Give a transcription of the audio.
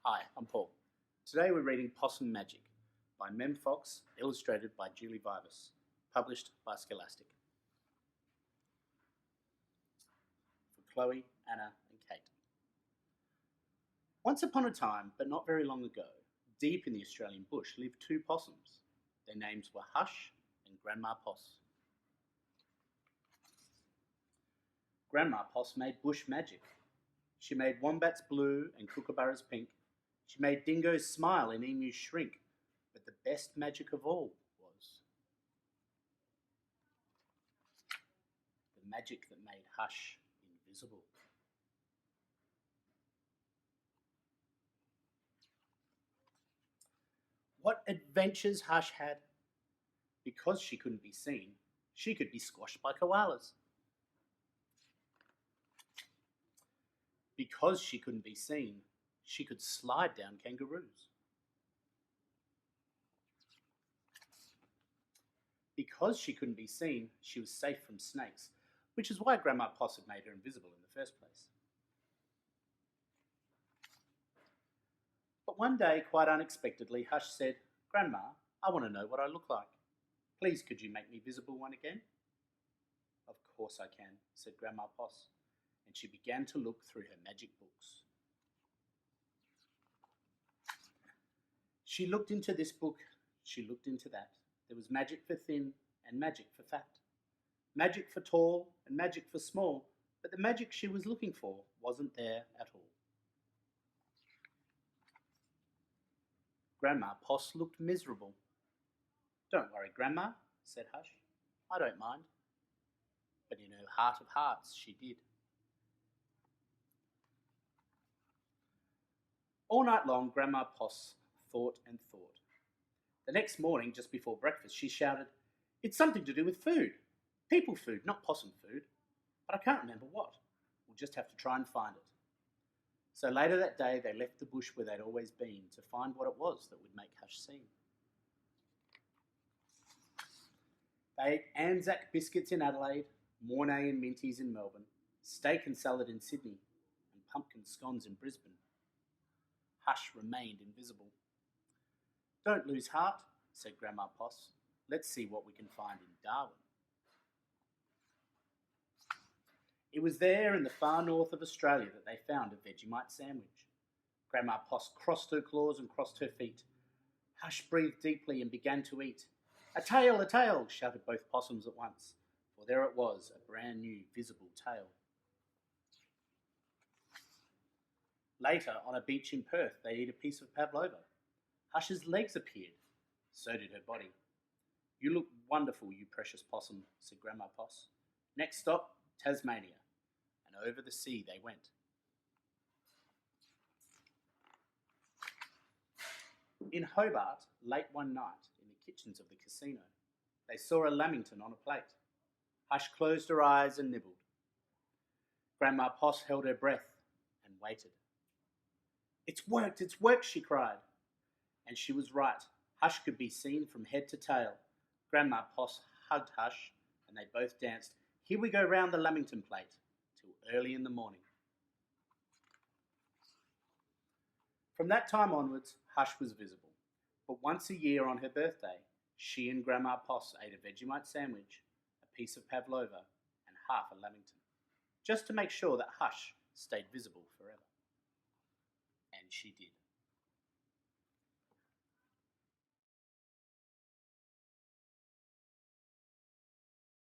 Hi, I'm Paul. Today we're reading Possum Magic by Mem Fox, illustrated by Julie Vivas, published by Scholastic. For Chloe, Anna and Kate. Once upon a time, but not very long ago, deep in the Australian bush lived two possums. Their names were Hush and Grandma Poss. Grandma Poss made bush magic. She made wombats blue and kookaburras pink. She made dingoes smile and emus shrink. But the best magic of all was the magic that made Hush invisible. What adventures Hush had! Because she couldn't be seen, she could be squashed by koalas. Because she couldn't be seen, she could slide down kangaroos. Because she couldn't be seen, she was safe from snakes, which is why Grandma Poss had made her invisible in the first place. But one day, quite unexpectedly, Hush said, "Grandma, I want to know what I look like. Please, could you make me visible one again?" "Of course I can," said Grandma Poss, and she began to look through her magic books. She looked into this book, she looked into that. There was magic for thin and magic for fat, magic for tall and magic for small, but the magic she was looking for wasn't there at all. Grandma Poss looked miserable. "Don't worry, Grandma," said Hush. "I don't mind." But in her heart of hearts, she did. All night long, Grandma Poss thought and thought. The next morning, just before breakfast, she shouted, "It's something to do with food. People food, not possum food. But I can't remember what. We'll just have to try and find it." So later that day, they left the bush where they'd always been to find what it was that would make Hush seen. They ate Anzac biscuits in Adelaide, Mornay and Minties in Melbourne, steak and salad in Sydney, and pumpkin scones in Brisbane. Hush remained invisible. "Don't lose heart," said Grandma Poss. "Let's see what we can find in Darwin." It was there in the far north of Australia that they found a Vegemite sandwich. Grandma Poss crossed her claws and crossed her feet. Hush breathed deeply and began to eat. "A tail," shouted both possums at once, for there it was, a brand new visible tail. Later, on a beach in Perth, they ate a piece of pavlova. Hush's legs appeared. So did her body. "You look wonderful, you precious possum," said Grandma Poss. Next stop, Tasmania, and over the sea they went. In Hobart, late one night, in the kitchens of the casino, they saw a lamington on a plate. Hush closed her eyes and nibbled. Grandma Poss held her breath and waited. It's worked, she cried. And she was right. Hush could be seen from head to tail. Grandma Poss hugged Hush, and they both danced "Here We Go Round the Lamington Plate" till early in the morning. From that time onwards, Hush was visible. But once a year on her birthday, she and Grandma Poss ate a Vegemite sandwich, a piece of pavlova, and half a lamington, just to make sure that Hush stayed visible forever. And she did.